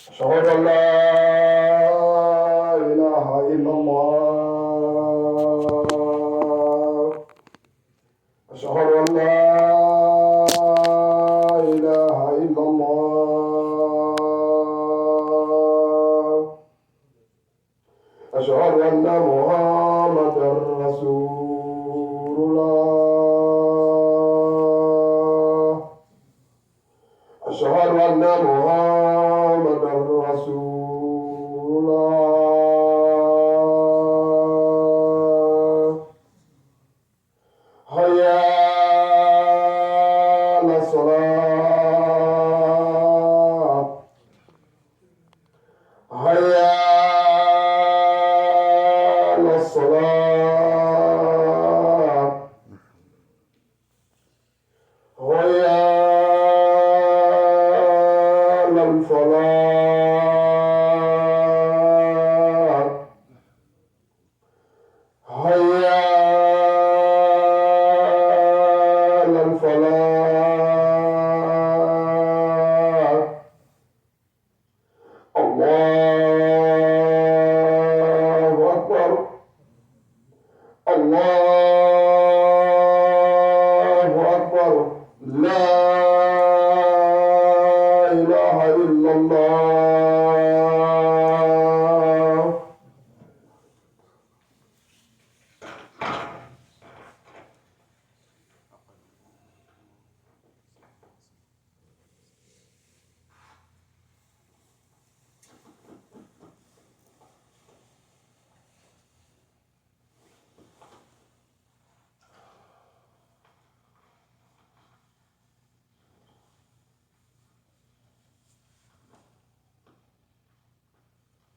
أشهد أن لا إله إلا الله. أشهد أن لا إله إلا الله. أشهد أن محمدا رسول الله. أشهد أن محمدا رسول الله. حي على الصلاة. حي على الصلاة. حي على الفلاح. حي على الفلاح. الله أكبر. الله أكبر. لا إله إلا الله.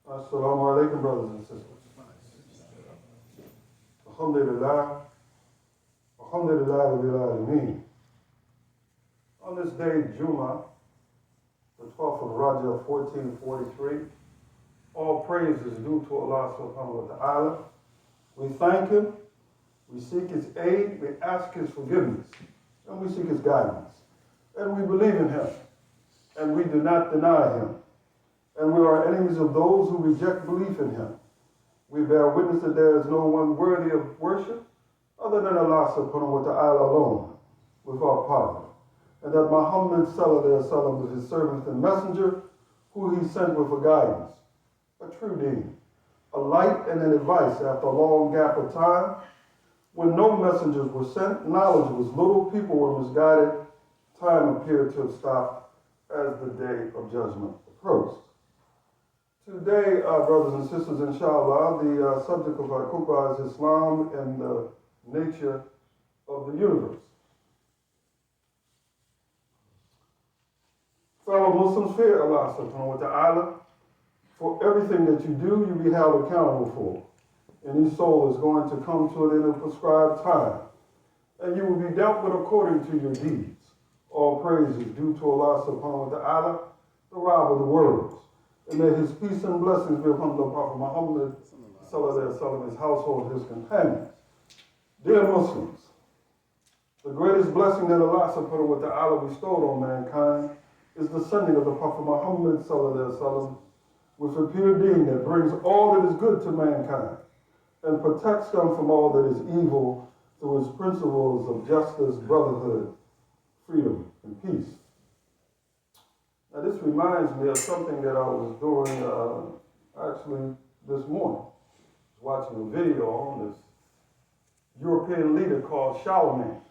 Assalamu alaikum, brothers and sisters. Alhamdulillah. Alhamdulillah Rabbil Alameen. On this day, Jumma, the 12th of Rajab 1443, all praise is due to Allah subhanahu wa ta'ala. We thank Him, we seek His aid, we ask His forgiveness, and we seek His guidance. And we believe in Him, and we do not deny Him. And we are enemies of those who reject belief in Him. We bear witness that there is no one worthy of worship other than Allah subhanahu wa ta'ala alone, without partner. And that Muhammad sallallahu alaihi wasallam is His servant and messenger, who He sent with a guidance, a true deen, a light and an advice after a long gap of time. When no messengers were sent, knowledge was little, people were misguided, time appeared to have stopped as the day of judgment approached. Today, brothers and sisters, inshallah, the subject of our khutbah is Islam and the nature of the universe. Fellow Muslims, fear Allah subhanahu wa ta'ala. For everything that you do, you be held accountable for. And your soul is going to come to it in a prescribed time. And you will be dealt with according to your deeds. All praise is due to Allah subhanahu wa ta'ala, the Rabb of the worlds. And may His peace and blessings be upon the Prophet Muhammad sallallahu alaihi wasallam, his household, his companions. Dear Muslims, the greatest blessing that Allah subhanahu wa ta'ala bestowed on mankind is the sending of the Prophet Muhammad sallallahu alaihi wasallam with a pure deen that brings all that is good to mankind and protects them from all that is evil through His principles of justice, brotherhood, freedom, and peace. Now, this reminds me of something that I was doing actually this morning. I was watching a video on this European leader called Charlemagne,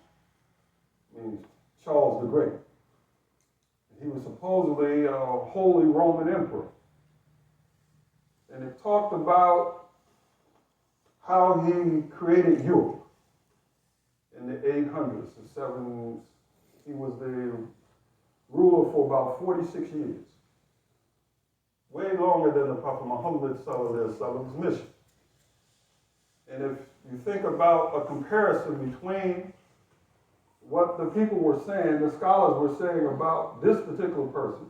means Charles the Great. He was supposedly a Holy Roman Emperor. And it talked about how he created Europe in the 800s, the 7s. He was the ruler for about 46 years, way longer than the Prophet Muhammad sallallahu alaihi wasallam's mission. And if you think about a comparison between what the people were saying, the scholars were saying about this particular person,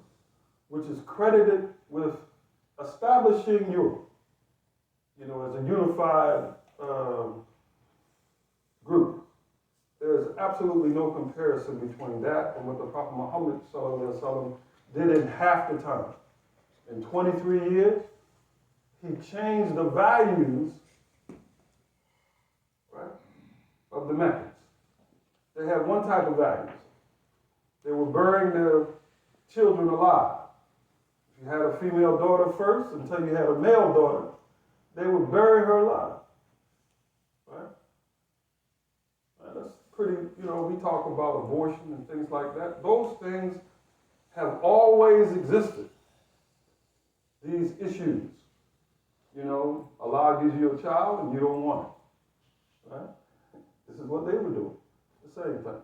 which is credited with establishing Europe, as a unified group. There is absolutely no comparison between that and what the Prophet Muhammad sallallahu alaihi wasallam did in half the time. In 23 years, he changed the values, right, of the Meccans. They had one type of values. They were burying their children alive. If you had a female daughter first, until you had a male daughter, they would bury her alive. Right? That's pretty, we talk about abortion and things like that. Those things have always existed. These issues. Allah gives you a child and you don't want it. Right? This is what they were doing. The same thing.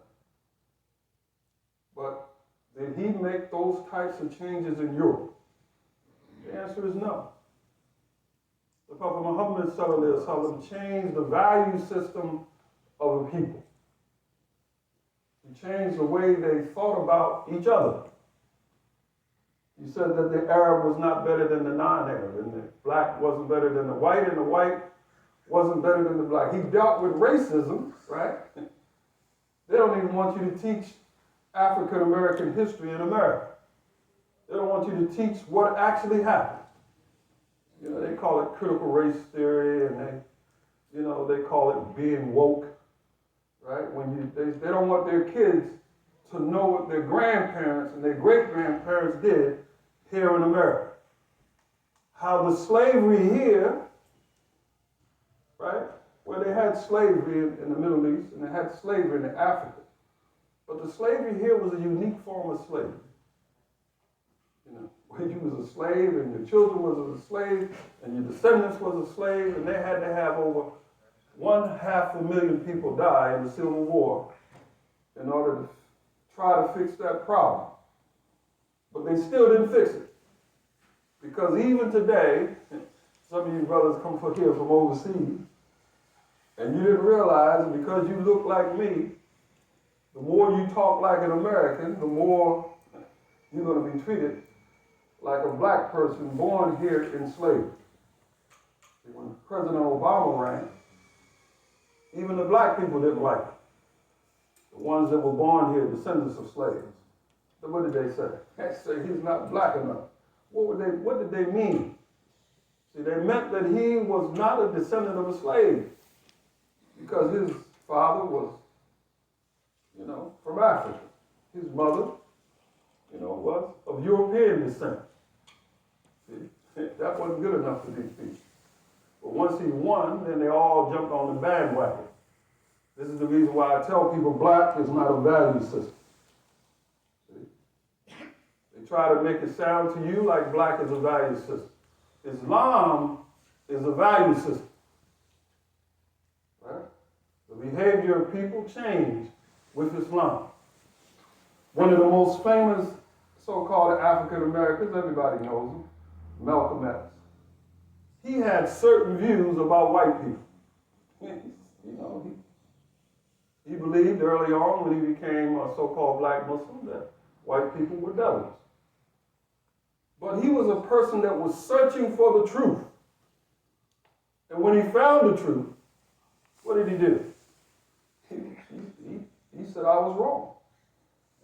But did he make those types of changes in Europe? The answer is no. The Prophet Muhammad ﷺ changed the value system of a people. He changed the way they thought about each other. He said that the Arab was not better than the non-Arab, and the black wasn't better than the white, and the white wasn't better than the black. He dealt with racism, right? They don't even want you to teach African American history in America. They don't want you to teach what actually happened. They call it critical race theory, and they call it being woke, right? They don't want their kids to know what their grandparents and their great-grandparents did here in America. How the slavery here, right, where they had slavery in the Middle East and they had slavery in Africa. But the slavery here was a unique form of slavery. Where you was a slave and your children was a slave and your descendants was a slave, and they had to have over 500,000 people die in the Civil War in order to try to fix that problem. But they still didn't fix it. Because even today, some of you brothers come here from overseas, and you didn't realize because you look like me, the more you talk like an American, the more you're going to be treated like a black person born here in slavery. When President Obama ran, even the black people didn't like it. The ones that were born here, descendants of slaves. So what did they say? They say he's not black enough. What did they mean? See, they meant that he was not a descendant of a slave because his father was, from Africa. His mother, was of European descent. See, that wasn't good enough for these people. But once he won, then they all jumped on the bandwagon. This is the reason why I tell people black is not a value system. See? They try to make it sound to you like black is a value system. Islam is a value system. Right? The behavior of people changed with Islam. One of the most famous so-called African Americans, everybody knows him, Malcolm X. He had certain views about white people. He believed early on when he became a so-called black Muslim that white people were devils. But he was a person that was searching for the truth. And when he found the truth, what did he do? He said, I was wrong.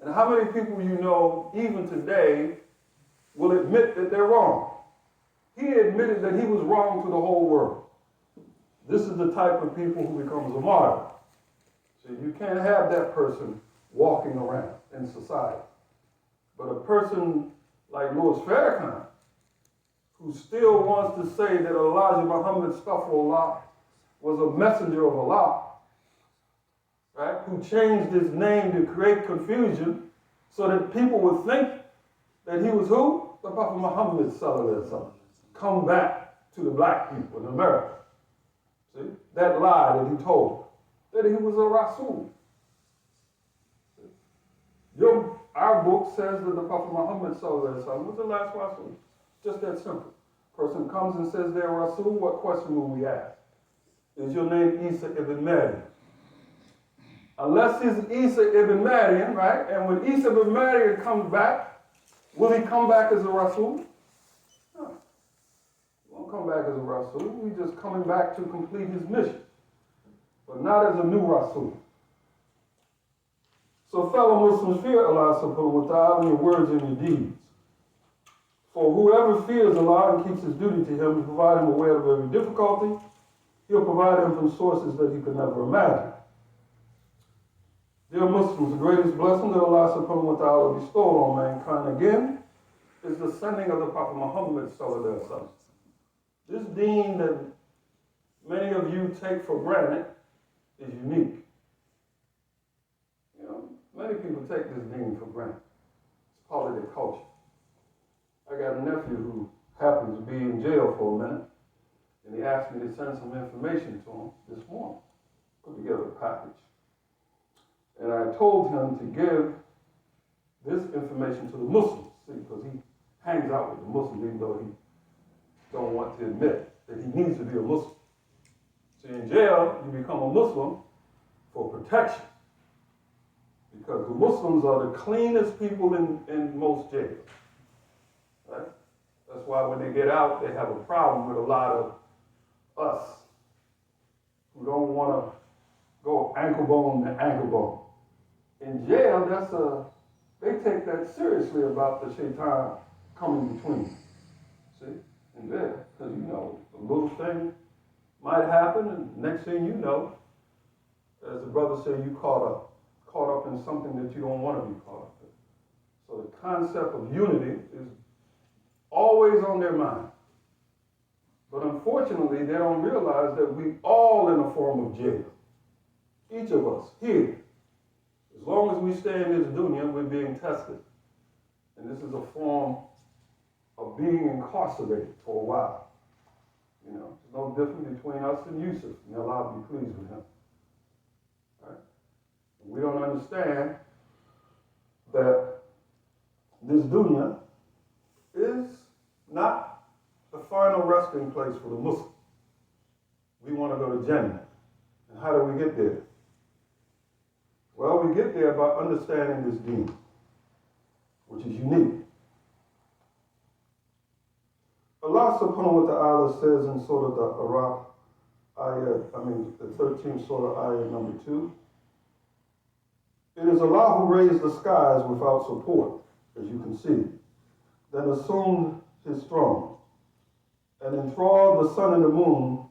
And how many people even today, will admit that they're wrong? He admitted that he was wrong to the whole world. This is the type of people who becomes a martyr. So you can't have that person walking around in society. But a person like Louis Farrakhan, who still wants to say that Elijah Muhammad Astaghfirullah was a messenger of Allah, right? Who changed his name to create confusion so that people would think that he was who? The Prophet Muhammad ﷺ. Come back to the black people in America. See? That lie that he told, that he was a Rasul. Our book says that the Prophet Muhammad ﷺ was the last Rasul. Just that simple. Person comes and says they're Rasul, what question will we ask? Is your name Isa ibn Maryam? Unless he's Isa ibn Maryam, right? And when Isa ibn Maryam comes back, will he come back as a Rasul? No. He won't come back as a Rasul. He's just coming back to complete his mission. But not as a new Rasul. So fellow Muslims, fear Allah subhanahu wa ta'ala in your words and your deeds. For whoever fears Allah and keeps his duty to him, he provide him a way out of every difficulty. He'll provide him from sources that he could never imagine. Dear Muslims, the greatest blessing that Allah subhanahu wa ta'ala bestowed on mankind again is the sending of the Prophet Muhammad sallallahu alaihi wasallam. This deen that many of you take for granted is unique. You know, many people take this deen for granted. It's part of their culture. I got a nephew who happens to be in jail for a minute, and he asked me to send some information to him this morning. Put together a package. And I told him to give this information to the Muslims, see, because he hangs out with the Muslims, even though he don't want to admit that he needs to be a Muslim. See, in jail, you become a Muslim for protection, because the Muslims are the cleanest people in most jails. Right? That's why when they get out, they have a problem with a lot of us who don't want to go ankle bone to ankle bone. In jail, they take that seriously about the shaitan coming between. See, in jail, because you know, a little thing might happen, and next thing you know, as the brother said, you caught up in something that you don't want to be caught up in. So the concept of unity is always on their mind. But unfortunately, they don't realize that we all in a form of jail. Each of us here. As long as we stay in this dunya, we're being tested. And this is a form of being incarcerated for a while. You know, there's no difference between us and Yusuf. May Allah be pleased with him. Right? We don't understand that this dunya is not the final resting place for the Muslim. We want to go to Jannah. And how do we get there? Well, we get there by understanding this deen, which is unique. Allah subhanahu wa ta'ala says in Surah the 13th Surah ayah number 2, it is Allah who raised the skies without support, as you can see, then assumed his throne, and enthralled the sun and the moon,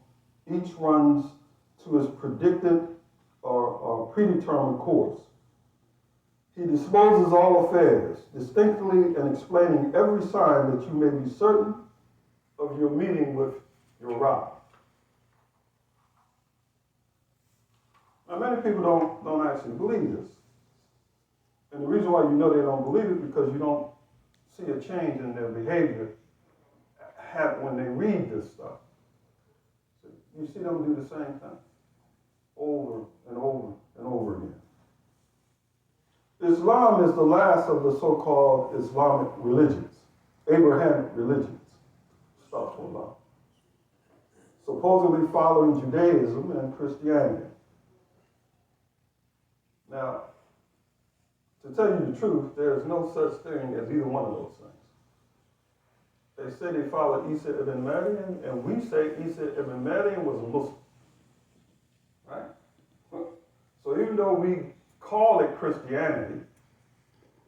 each runs to his predicted or predetermined course. He disposes all affairs, distinctly and explaining every sign that you may be certain of your meeting with your Rabb. Now, many people don't actually believe this. And the reason why you know they don't believe it because you don't see a change in their behavior when they read this stuff. So you see them do the same thing over and over and over again. Islam is the last of the so-called Islamic religions, Abrahamic religions, astaghfirullah, supposedly following Judaism and Christianity. Now, to tell you the truth, there is no such thing as either one of those things. They say they follow Isa ibn Maryam, and we say Isa ibn Maryam was a Muslim. Right? So even though we call it Christianity,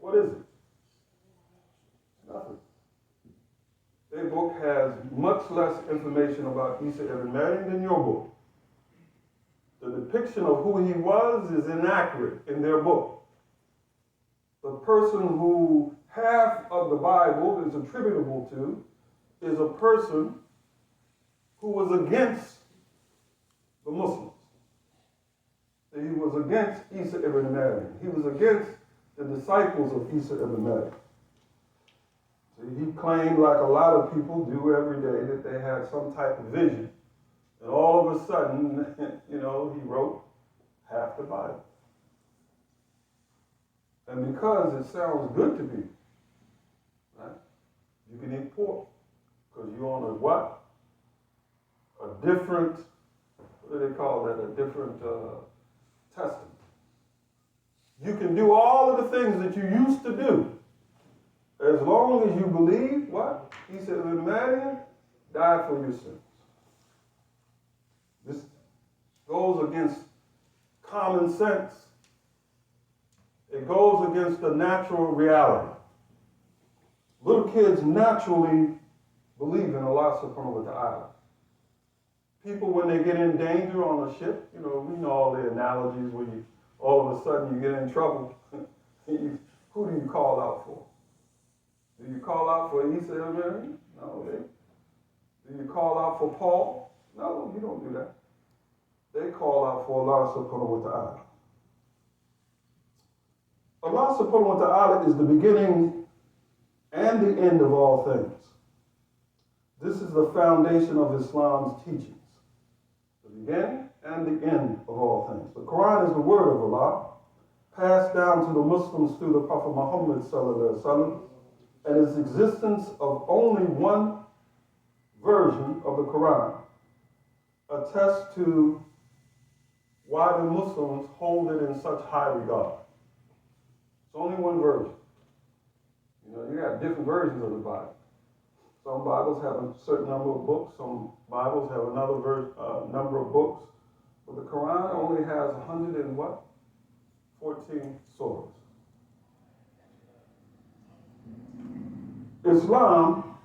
what is it? Nothing. Their book has much less information about Isa ibn Maryam than your book. The depiction of who he was is inaccurate in their book. The person who half of the Bible is attributable to is a person who was against the Muslims. He was against Isa ibn Maryam. He was against the disciples of Isa ibn Maryam. See, he claimed, like a lot of people do every day, that they had some type of vision. And all of a sudden, he wrote half the Bible. And because it sounds good to me, right, you can eat pork. Because you're on a what? A different, what do they call that? A different testament. You can do all of the things that you used to do. As long as you believe, what? He said, the man died for your sins. This goes against common sense. It goes against the natural reality. Little kids naturally believe in Allah subhanahu wa ta'ala. People, when they get in danger on a ship, we know all the analogies where you, all of a sudden you get in trouble. Who do you call out for? Do you call out for Isa and Mary? No. Do you call out for Paul? No, you don't do that. They call out for Allah subhanahu wa ta'ala. Allah subhanahu wa ta'ala is the beginning and the end of all things. This is the foundation of Islam's teachings. The beginning and the end of all things. The Quran is the word of Allah, passed down to the Muslims through the Prophet Muhammad sallallahu alaihi wasallam, and its existence of only one version of the Quran attests to why the Muslims hold it in such high regard. It's only one version. You got different versions of the Bible. Some Bibles have a certain number of books. Some Bibles have another number of books. But the Quran only has 14 surahs. In Islam,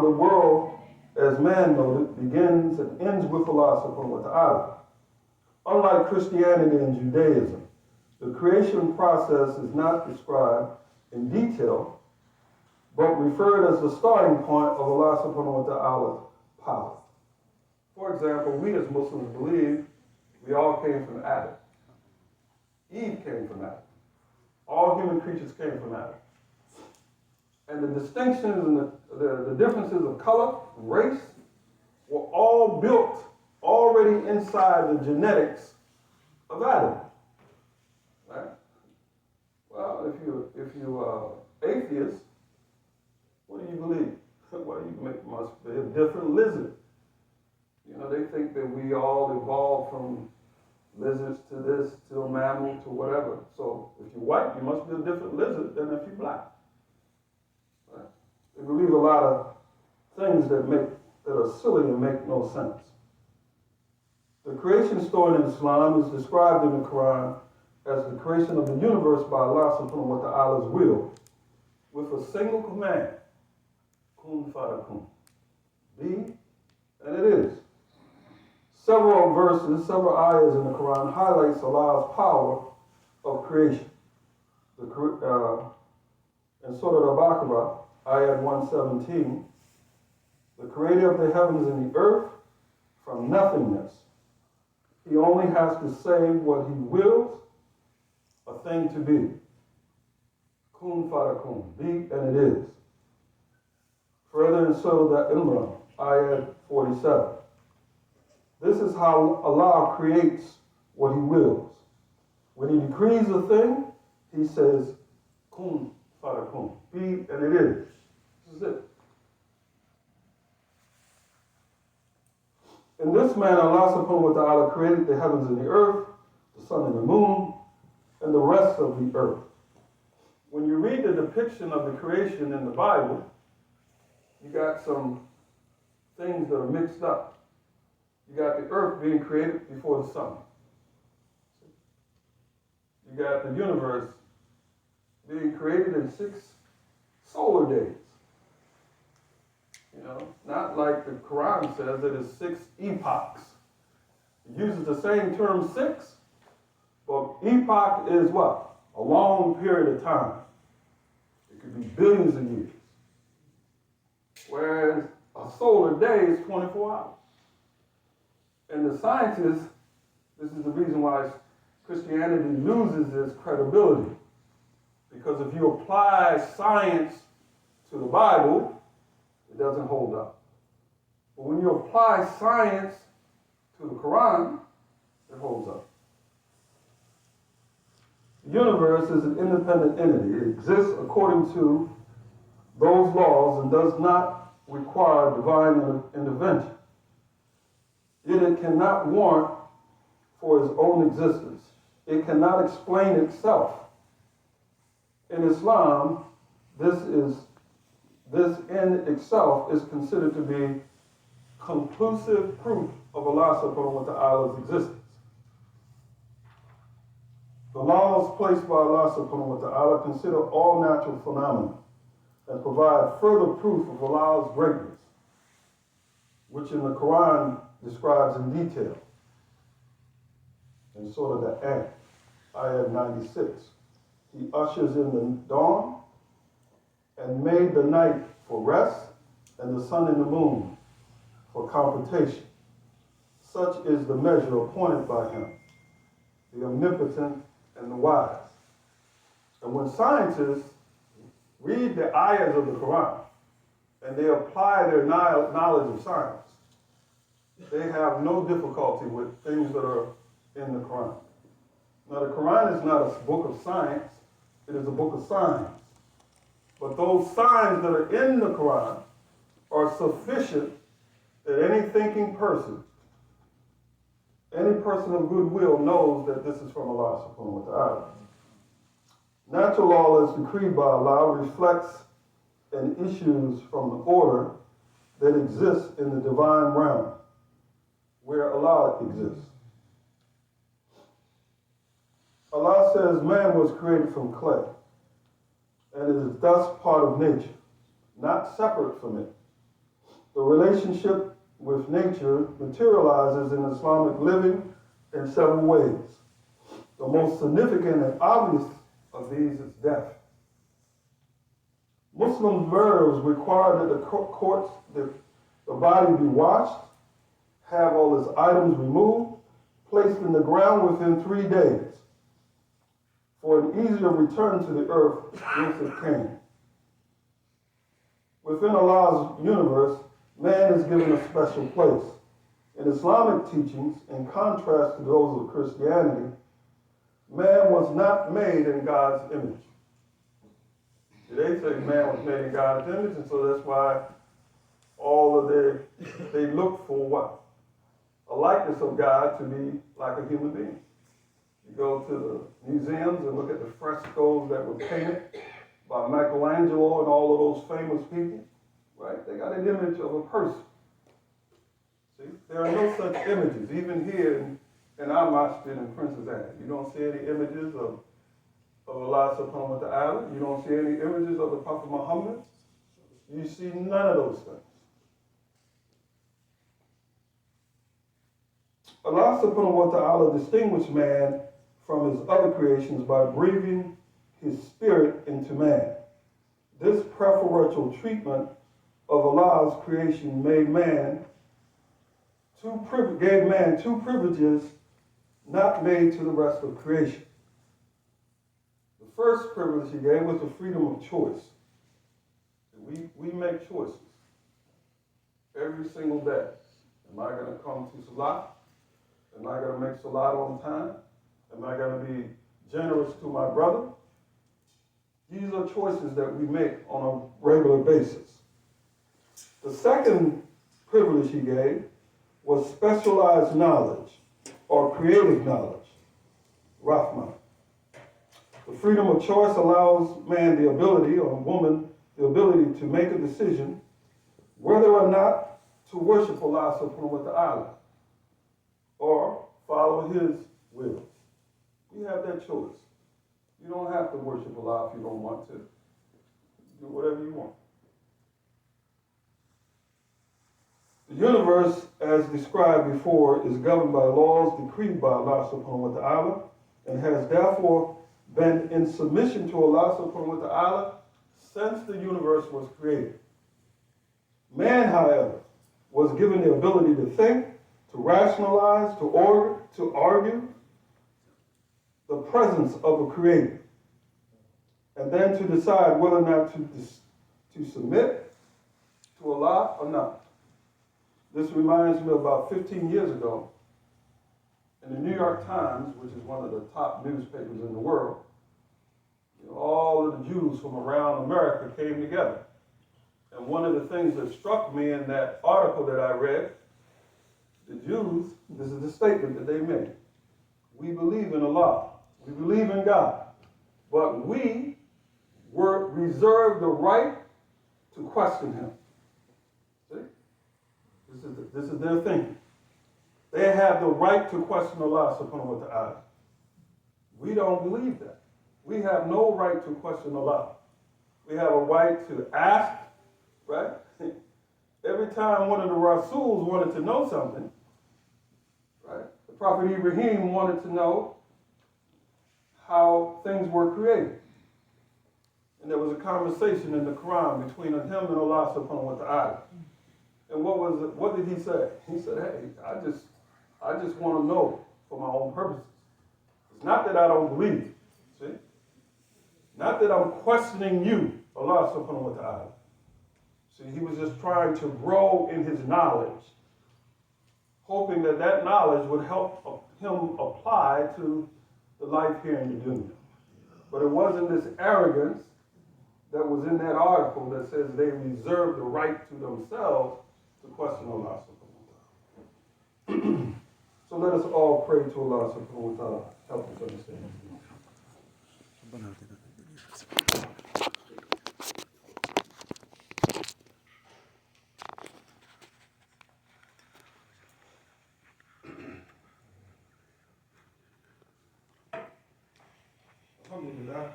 the world, as man noted, begins and ends with Allah subhanahu wa ta'ala. Unlike Christianity and Judaism, the creation process is not described in detail, but referred as the starting point of Allah subhanahu wa ta'ala's power. For example, we as Muslims believe we all came from Adam. Eve came from Adam. All human creatures came from Adam. And the distinctions and the differences of color and race were all built already inside the genetics of Adam. Right? Well, if you are atheist, what do you believe? Well, must be a different lizard. They think that we all evolved from lizards to this, to a mammal, to whatever. So if you're white, you must be a different lizard than if you're black. Right? They believe a lot of things that are silly and make no sense. The creation story in Islam is described in the Quran as the creation of the universe by Allah subhanahu wa ta'ala's will, with a single command, kun fayakun, be, and it is. Several ayahs in the Quran highlights Allah's power of creation. In Surah Al-Baqarah, ayat 117, the creator of the heavens and the earth from nothingness. He only has to say what he wills a thing to be. Kun fayakun, be, and it is. Further in Surah Emam, ayat 47. This is how Allah creates what he wills. When he decrees a thing, he says, kun fayakun, be, and it is. This is it. In this manner, Allah subhanahu wa ta'ala created the heavens and the earth, the sun and the moon, and the rest of the earth. When you read the depiction of the creation in the Bible, you got some things that are mixed up. You got the earth being created before the sun. You got the universe being created in 6 solar days. Not like the Quran says it is 6 epochs. It uses the same term 6, but epoch is what? A long period of time. It could be billions of years. Whereas a solar day is 24 hours. And the scientists, this is the reason why Christianity loses its credibility. Because if you apply science to the Bible, it doesn't hold up. But when you apply science to the Quran, it holds up. The universe is an independent entity. It exists according to those laws and does not require divine intervention. Yet it cannot warrant for its own existence. It cannot explain itself. In Islam, this in itself is considered to be conclusive proof of Allah subhanahu wa ta'ala's existence. The laws placed by Allah subhanahu wa ta'ala consider all natural phenomena and provide further proof of Allah's greatness, which in the Quran describes in detail. In Surah Al-An'am, ayah 96, He ushers in the dawn and made the night for rest and the sun and the moon for computation. Such is the measure appointed by Him, the omnipotent and the wise. And when scientists read the ayahs of the Quran and they apply their knowledge of science, they have no difficulty with things that are in the Quran. Now, the Quran is not a book of science, it is a book of signs. But those signs that are in the Quran are sufficient that any thinking person, any person of goodwill knows that this is from Allah subhanahu wa ta'ala. Natural law as decreed by Allah reflects and issues from the order that exists in the divine realm, where Allah exists. Allah says man was created from clay, and it is thus part of nature, not separate from it. The relationship with nature materializes in Islamic living in several ways. The most significant and obvious of these is death. Muslim burials require that the body be washed, have all its items removed, placed in the ground within 3 days, for an easier return to the earth whence it came. Within Allah's universe, man is given a special place. In Islamic teachings, in contrast to those of Christianity, man was not made in God's image. They say man was made in God's image, and so that's why they look for what? A likeness of God to be like a human being. You go to the museums and look at the frescoes that were painted by Michelangelo and all of those famous people, right? They got an image of a person. See, there are no such images, even here in our masjid in Princess Anne. You don't see any images of Allah subhanahu wa ta'ala. You don't see any images of the Prophet Muhammad. You see none of those things. Allah subhanahu wa ta'ala distinguished man from his other creations by breathing his spirit into man. This preferential treatment of Allah's creation gave man two privileges not made to the rest of creation. The first privilege he gave was the freedom of choice. We make choices every single day. Am I going to come to Salat? Am I going to make Salat on time? Am I going to be generous to my brother? These are choices that we make on a regular basis. The second privilege he gave was specialized knowledge or creative knowledge, Rahman. The freedom of choice allows man the ability, or woman, the ability to make a decision whether or not to worship Allah subhanahu wa ta'ala or follow his will. You have that choice. You don't have to worship Allah if you don't want to. Do whatever you want. The universe, as described before, is governed by laws decreed by Allah subhanahu wa ta'ala and has therefore been in submission to Allah subhanahu wa ta'ala since the universe was created. Man, however, was given the ability to think, to rationalize, to argue the presence of a creator, and then to decide whether or not to submit to Allah or not. This reminds me of about 15 years ago, in the New York Times, which is one of the top newspapers in the world, all of the Jews from around America came together. And one of the things that struck me in that article that I read, the Jews, this is the statement that they made. We believe in Allah. We believe in God. But we were reserved the right to question him. See? This is their thinking. They have the right to question Allah subhanahu wa ta'ala. We don't believe that. We have no right to question Allah. We have a right to ask, right? Every time one of the Rasuls wanted to know something, right? The Prophet Ibrahim wanted to know how things were created. And there was a conversation in the Quran between him and Allah subhanahu wa ta'ala. And what did he say? He said, hey, I just want to know for my own purposes. It's not that I don't believe, see? Not that I'm questioning you, Allah subhanahu wa ta'ala. See, he was just trying to grow in his knowledge, hoping that that knowledge would help him apply to the life here in the dunya. But it wasn't this arrogance that was in that article that says they reserve the right to themselves to question Allah subhanahu wa ta'ala. So let us all pray to Allah subhanahu wa ta'ala. Help us understand. Alhamdulillah.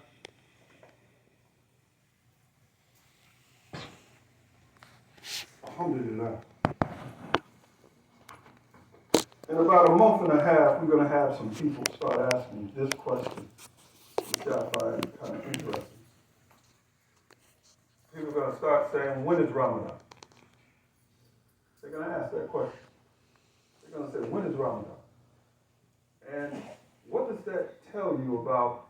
Alhamdulillah. In about a month and a half, we're going to have some people start asking this question, which I find kind of interesting. People are going to start saying, when is Ramadan? They're going to ask that question. They're going to say, when is Ramadan? And what does that tell you about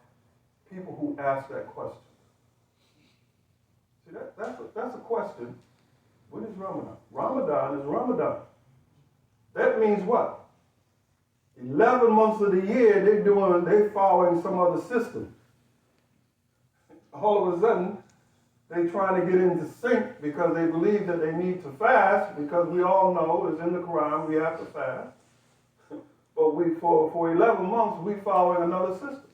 people who ask that question? See, that's a question. When is Ramadan? Ramadan is Ramadan. That means what? 11 months of the year, they following some other system. All of a sudden, they trying to get into sync because they believe that they need to fast, because we all know it's in the Quran, we have to fast. But for 11 months, we following another system.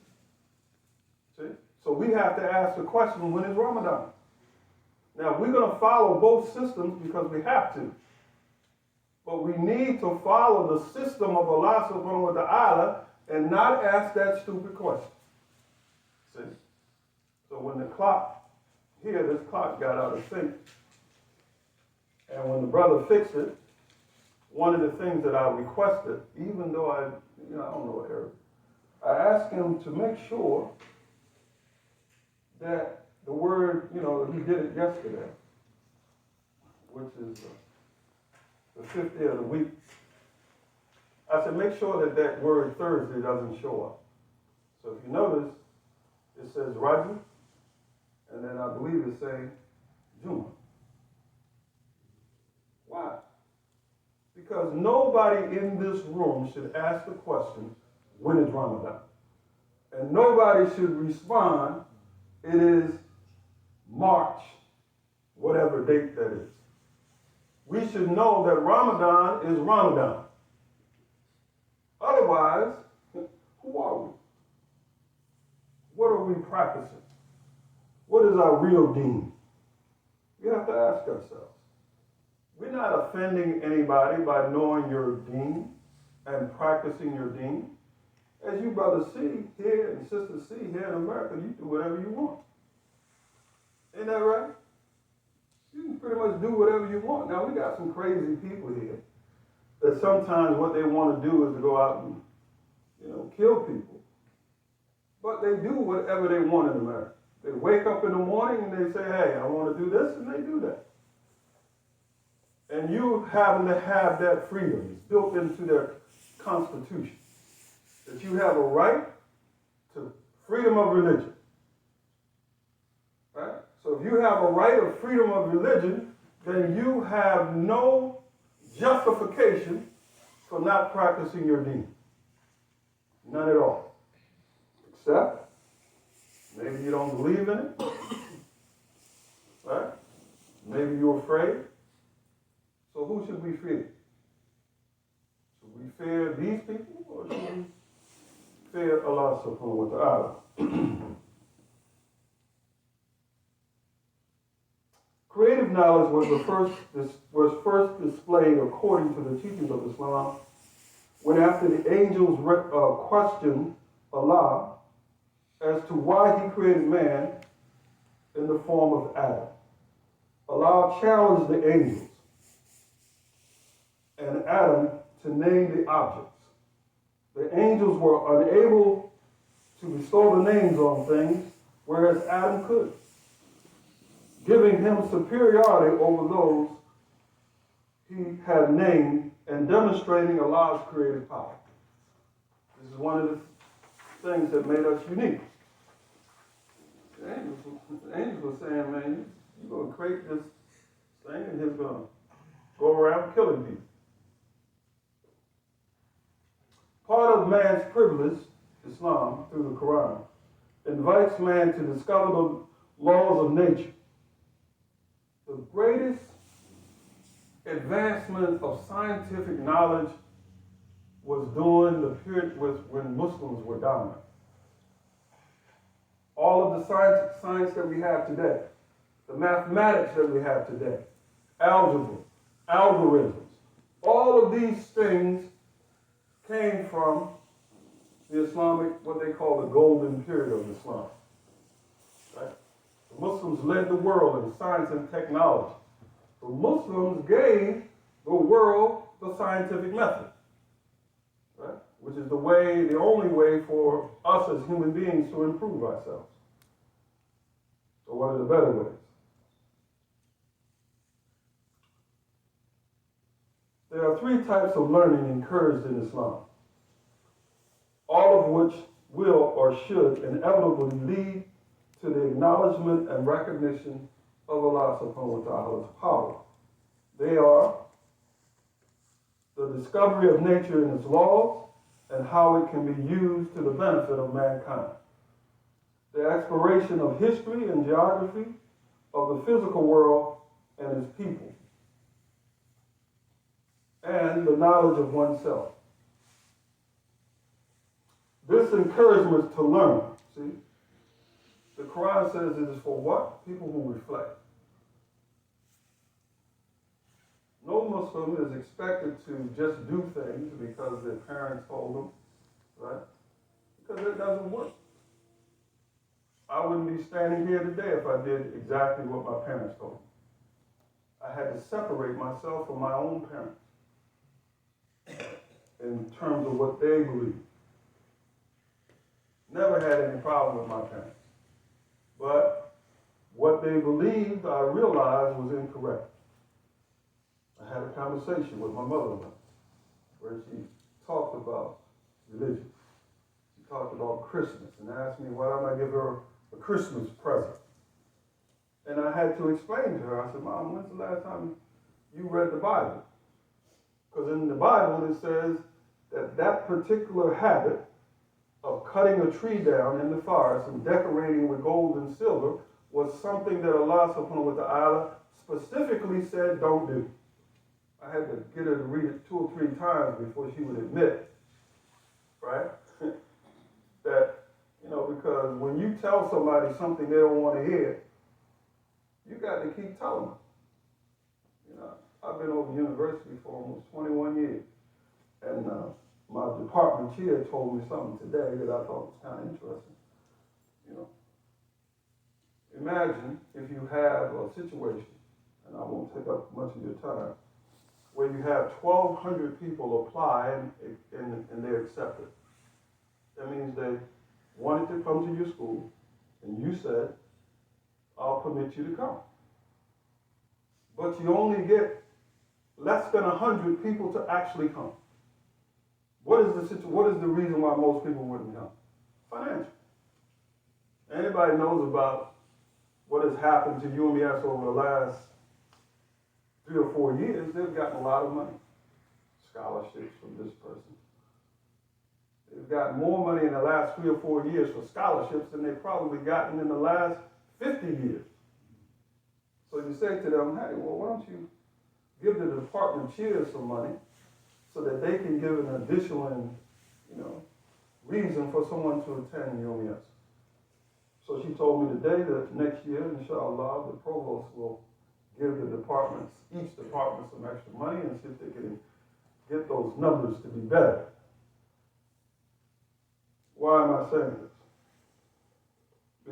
See? So we have to ask the question, when is Ramadan? Now, we're going to follow both systems because we have to. But we need to follow the system of Allah subhanahu wa ta'ala and not ask that stupid question. See? So when the clock, this clock got out of sync. And when the brother fixed it, one of the things that I requested, even though I don't know Arabic, I asked him to make sure that the word, he did it yesterday, which is the 5th day of the week. I said, make sure that word Thursday doesn't show up. So if you notice, it says Raju, and then I believe it's saying Jumma. Why? Because nobody in this room should ask the question, when is Ramadan? And nobody should respond, it is March, whatever date that is. We should know that Ramadan is Ramadan. Otherwise, who are we? What are we practicing? What is our real deen? We have to ask ourselves. We're not offending anybody by knowing your deen and practicing your deen. As you brothers see here and sisters see here in America, you do whatever you want. Ain't that right? You can pretty much do whatever you want. Now, we got some crazy people here that sometimes what they want to do is to go out and, kill people. But they do whatever they want in America. They wake up in the morning and they say, hey, I want to do this, and they do that. And you happen to have that freedom. It's built into their constitution. That you have a right to freedom of religion. Right? So if you have a right of freedom of religion, then you have no justification for not practicing your deen. None at all. Except, maybe you don't believe in it. Right? Maybe you're afraid. So who should we fear? Should we fear these people, or should we fear Allah subhanahu wa ta'ala? Creative knowledge was first displayed according to the teachings of Islam when, after the angels questioned Allah as to why he created man, in the form of Adam. Allah challenged the angels and Adam to name the objects. The angels were unable to bestow the names on things, whereas Adam could, giving him superiority over those he had named and demonstrating Allah's creative power. This is one of the things that made us unique. The angels were saying, man, you're going to create this thing and it's going to go around killing people. Part of man's privilege, Islam, through the Quran, invites man to discover the laws of nature. The greatest advancement of scientific knowledge was during the period when Muslims were dominant. All of the science that we have today, the mathematics that we have today, algebra, algorithms, all of these things came from the Islamic, what they call the golden period of Islam. Right? The Muslims led the world in science and technology. The Muslims gave the world the scientific method, right? Which is the only way for us as human beings to improve ourselves. So one of the better ways. There are three types of learning encouraged in Islam, all of which will or should inevitably lead to the acknowledgement and recognition of Allah subhanahu wa ta'ala's power. They are the discovery of nature and its laws and how it can be used to the benefit of mankind. The exploration of history and geography of the physical world and its people. And the knowledge of oneself. This encouragement to learn, see, the Quran says it is for what? People who reflect. No Muslim is expected to just do things because their parents told them, right? Because it doesn't work. I wouldn't be standing here today if I did exactly what my parents told me. I had to separate myself from my own parents in terms of what they believe. Never had any problem with my parents. But what they believed, I realized was incorrect. I had a conversation with my mother where she talked about religion. She talked about Christmas and asked me why don't I give her a Christmas present. And I had to explain to her, I said, Mom, when's the last time you read the Bible? Because in the Bible it says that that particular habit of cutting a tree down in the forest and decorating with gold and silver was something that Allah subhanahu wa ta'ala specifically said don't do. I had to get her to read it 2 or 3 times before she would admit, right? That, because when you tell somebody something they don't want to hear, you got to keep telling them. I've been over university for almost 21 years. And my department chair told me something today that I thought was kind of interesting. Imagine if you have a situation, and I won't take up much of your time, where you have 1,200 people apply and they're accepted. That means they wanted to come to your school, and you said, I'll permit you to come. But you only get less than 100 people to actually come. What is the reason why most people wouldn't come? Financial. Anybody knows about what has happened to UMES over the last 3 or 4 years? They've gotten a lot of money. Scholarships from this person. They've gotten more money in the last 3 or 4 years for scholarships than they've probably gotten in the last 50 years. So you say to them, hey, well, why don't you give the department chairs some money so that they can give an additional, reason for someone to attend UMES. So she told me today that next year, inshallah, the provost will give the departments, each department, some extra money and see if they can get those numbers to be better. Why am I saying this?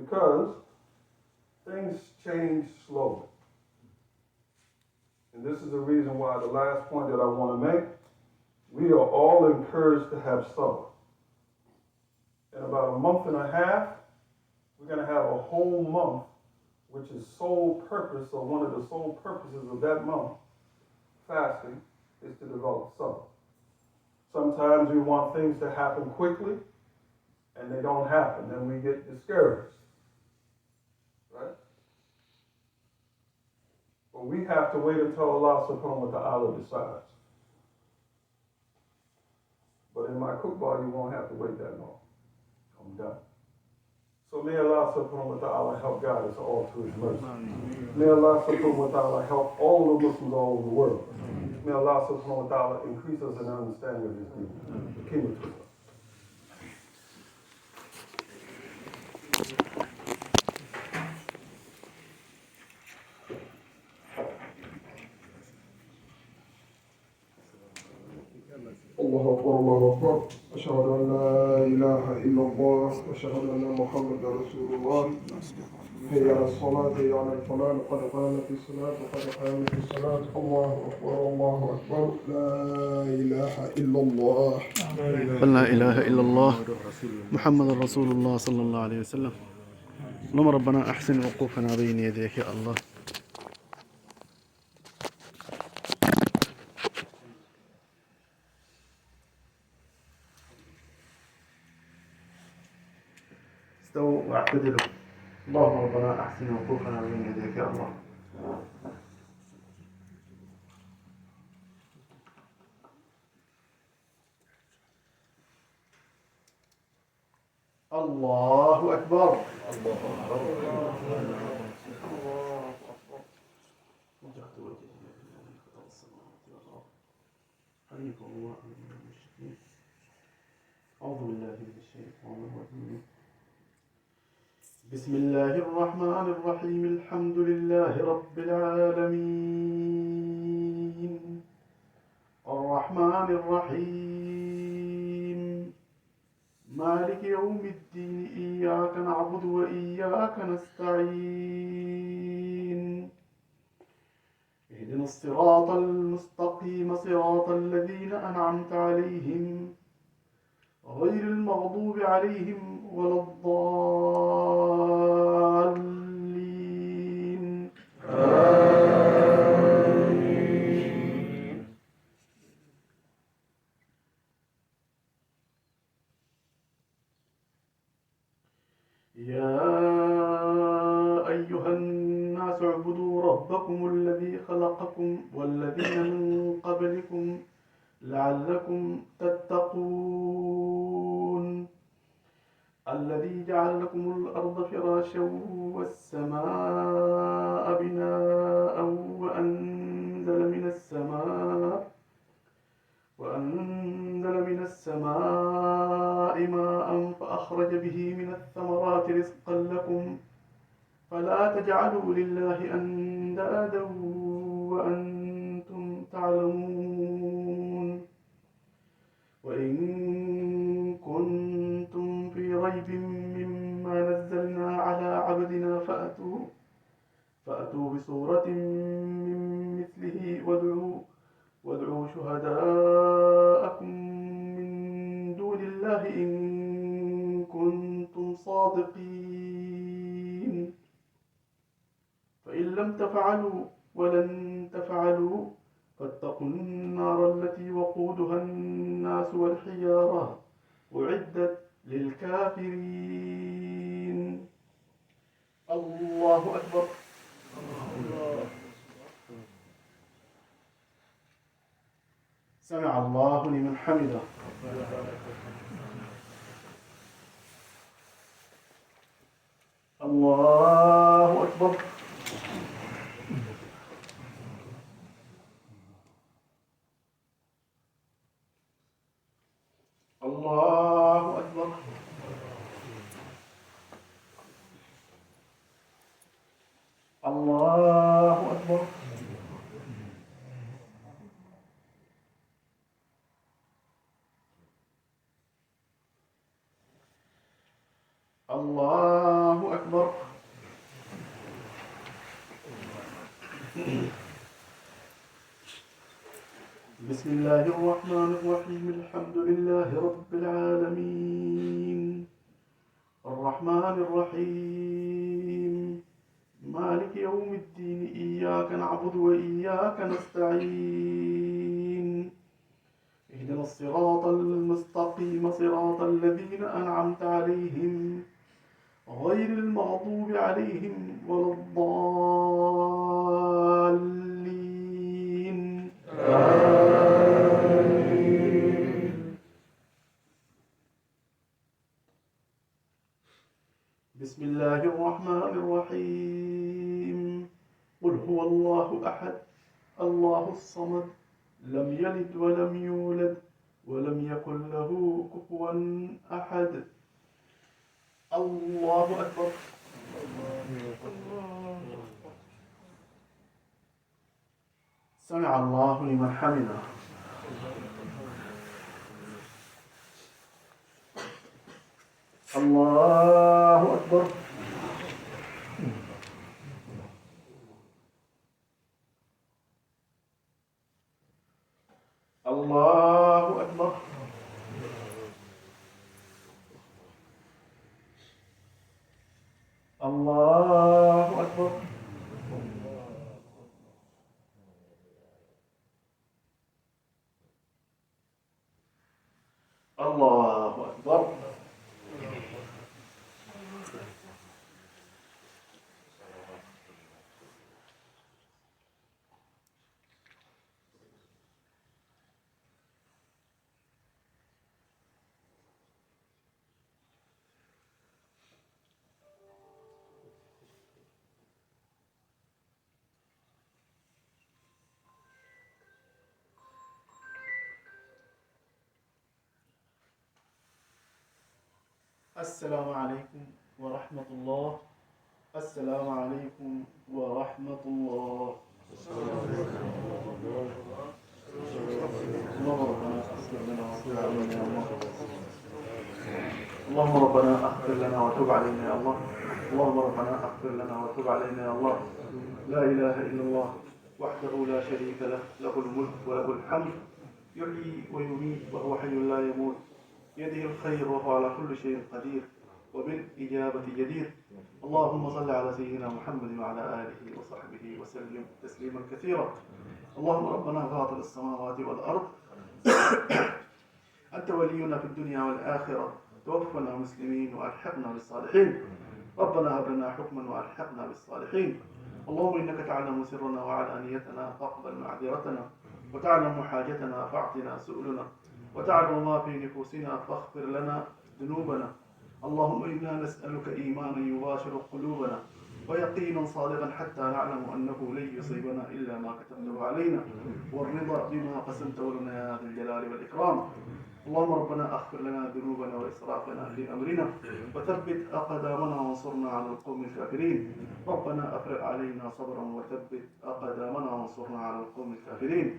Because things change slowly. And this is the reason why the last point that I want to make, we are all encouraged to have sabr. In about a month and a half, we're going to have a whole month, which is sole purpose, or one of the sole purposes of that month, fasting, is to develop sabr. Sometimes we want things to happen quickly, and they don't happen, and we get discouraged. Right? But we have to wait until Allah subhanahu wa ta'ala decides. But in my khutbah, you won't have to wait that long. I'm done. So may Allah subhanahu wa ta'ala help guide us all to His mercy. May Allah subhanahu wa ta'ala help all the Muslims all over the world. May Allah subhanahu wa ta'ala increase us in understanding of His deen. الله أكبر الله أكبر أشهد أن لا إله إلا الله وأشهد أن محمدا رسول الله هيا على الصلاة هيا على الفلاح قد قامت الصلاة وقد قامت الصلاة الله أكبر الله أكبر لا إله إلا الله لا إله إلا الله محمد رسول الله صلى الله عليه وسلم. اللهم ربنا أحسن وقوفنا بين يديك يا الله. استووا واعتدلوا. اللهم ربنا أحسن وقوفنا بين يديك يا الله. الله أكبر. الله أكبر. وجهت وجهي لله فطر السماوات والأرض حنيفا وما أنا من المشركين. أعوذ بالله من الشيطان الرجيم. بسم الله الرحمن الرحيم. الحمد لله رب العالمين الرحمن الرحيم مالك يوم الدين إياك نعبد وإياك نستعين اهدنا الصراط المستقيم صراط الذين أنعمت عليهم غير المغضوب عليهم ولا الضالين آمين. يا أيها الناس اعبدوا ربكم الذي خلقكم والذين من قبلكم لعلكم تتقون الذي جعل لكم الأرض فراشا والسماء بناء وأنزل من السماء ماء فأخرج به من الثمرات رزقا لكم فلا تجعلوا لله أندادا وأنتم تعلمون وإن كنتم في ريب مما نزلنا على عبدنا فأتوا بسورة من مثله وادعوا شهداءكم من دون الله إن كنتم صادقين فإن لم تفعلوا ولن تفعلوا فاتقوا النار التي وقودها الناس والحجارة أعدت للكافرين. الله أكبر. سمع الله لمن حمده. الله أكبر. الله أكبر. الله أكبر. بسم الله الرحمن الرحيم. الحمد لله رب العالمين الرحمن الرحيم مالك يوم الدين. إياك نعبد وإياك نستعين. اهدنا الصراط المستقيم صراط الذين أنعمت عليهم غير المغضوب عليهم ولا الضالين. بسم الله الرحمن الرحيم. قل هو الله أحد الله الصمد لم يلد ولم يولد ولم يكن له كفوا أحد. الله أكبر. سمع الله لمن حمده. الله أكبر. الله أكبر. الله أكبر. الله أكبر. السلام عليكم ورحمة الله. السلام عليكم ورحمة الله. اللهم ربنا اغفر لنا وتب علينا يا الله. اللهم ربنا اغفر لنا وتب علينا يا الله. لا إله إلا الله وحده لا شريك له، له الملك وله الحمد، يحيي ويميت وهو حي لا يموت، بيده الخير وهو على كل شيء قدير وبالإجابة جدير. اللهم صل على سيدنا محمد وعلى آله وصحبه وسلم تسليما كثيرا. اللهم ربنا فاطر السماوات والأرض أنت ولينا في الدنيا والآخرة، توفنا مسلمين وألحقنا بالصالحين. ربنا هب لنا حكما وألحقنا بالصالحين. اللهم إنك تعلم سرنا وعلانيتنا فاقبل معذرتنا، وتعلم حاجتنا فاعطنا سؤلنا، وتعلم ما في نفوسنا فاغفر لنا ذنوبنا. اللهم إنا نسألك إيمانا يباشر قلوبنا، ويقينا صادقا حتى نعلم أنه لن يصيبنا إلا ما كتبته علينا، والرضا بما قسمته لنا يا ذا الجلال والإكرام. اللهم ربنا اغفر لنا ذنوبنا واسرافنا في امرنا، وثبت اقدامنا وانصرنا على القوم الكافرين. ربنا افرغ علينا صبرا وثبت اقدامنا وانصرنا على القوم الكافرين.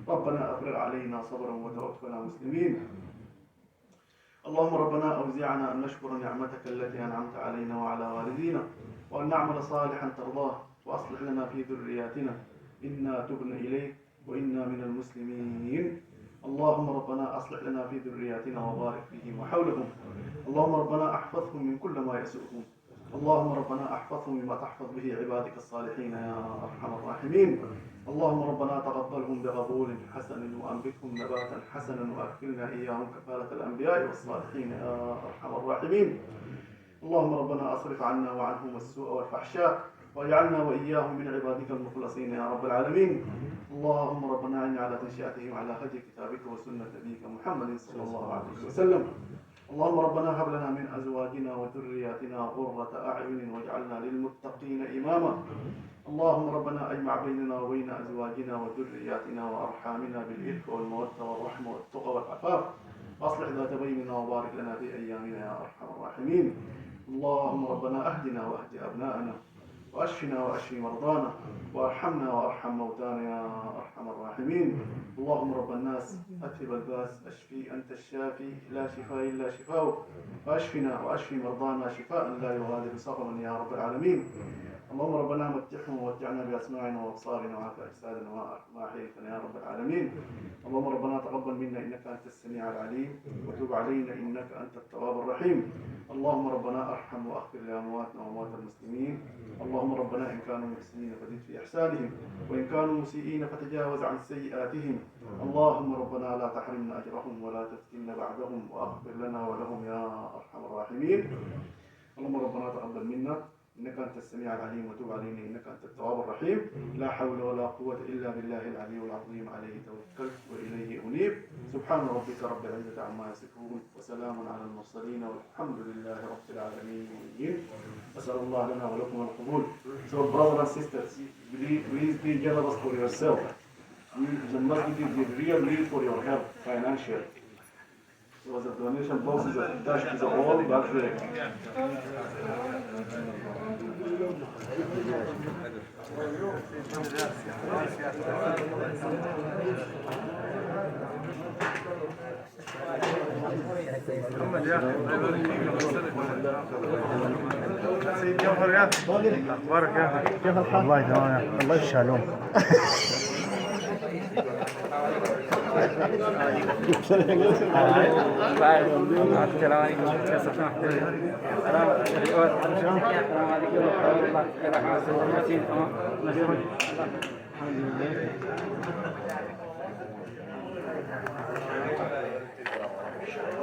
ربنا افرغ علينا صبرا وتوفنا مسلمين. اللهم ربنا اوزعنا ان نشكر نعمتك التي انعمت علينا وعلى والدينا، وان نعمل صالحا ترضاه، واصلح لنا في ذرياتنا انا تبنا اليك وانا من المسلمين. اللهم ربنا أصلح لنا في ذرياتنا وبارك فيهم وحولهم. اللهم ربنا احفظهم من كل ما يسوءهم. اللهم ربنا احفظهم بما تحفظ به عبادك الصالحين يا أرحم الراحمين. اللهم ربنا تقبلهم بقبول حسن، وأنبتهم نباتا حسنا، وأكفلنا إياهم كفالة الأنبياء والصالحين يا أرحم الراحمين. اللهم ربنا أصرف عنا وعنهم السوء والفحشاء، واجعلنا وإياهم من عبادك المخلصين يا رب العالمين. اللهم ربنا أعني على تنشئتهم على هدي كتابك وسنة نبيك محمد صلى الله عليه وسلم. اللهم ربنا هب لنا من أزواجنا وذرياتنا قرة أعين واجعلنا للمتقين إماما. اللهم ربنا أجمع بيننا وبين أزواجنا وذرياتنا وأرحامنا بالإلف والمودة والرحمة والتقى والعفاف، وأصلح ذات بيننا وبارك لنا في أيامنا يا أرحم الراحمين. اللهم ربنا أهدنا وأهد أبناءنا، واشفنا واشف مرضانا وارحمنا وارحم موتانا يا ارحم الراحمين. اللهم رب الناس اذهب الباس اشفي انت الشافي لا شفاء الا شفاؤك، واشفنا واشف مرضانا شفاء لا يغادر سقما يا رب العالمين. اللهم ربنا متعهم ومتعنا باسماعنا وابصارنا وعافى اجسادنا ما احييتنا يا رب العالمين. اللهم ربنا تقبل منا انك انت السميع العليم، وتب علينا انك انت التواب الرحيم. اللهم ربنا ارحم واغفر لامواتنا واموات المسلمين. اللهم ربنا ان كانوا محسنين فزد في احسانهم، وان كانوا مسيئين فتجاوز عن سيئاتهم. اللهم ربنا لا تحرمنا اجرهم ولا تفتنا بعدهم، واغفر لنا ولهم يا ارحم الراحمين. اللهم ربنا تقبل منا انك انت السميع العليم، وتب علينا انك انت التواب الرحيم. لا حول ولا قوه الا بالله العلي العظيم، عليه توكلت واليه انيب. سبحان ربك رب العزه عما يصفون، وسلام على المرسلين، والحمد لله رب العالمين. اسال الله لنا ولكم القبول. So brothers and sisters, please be generous for yourself. The masjid is the real need for your help, financial. So the donation box is attached to the wall back there. محمد يا اخي سيدي يا رياض، اخبارك يا اخي؟ كيف الحال؟ والله تمام يا اخي، الله يشالون. السلام عليكم.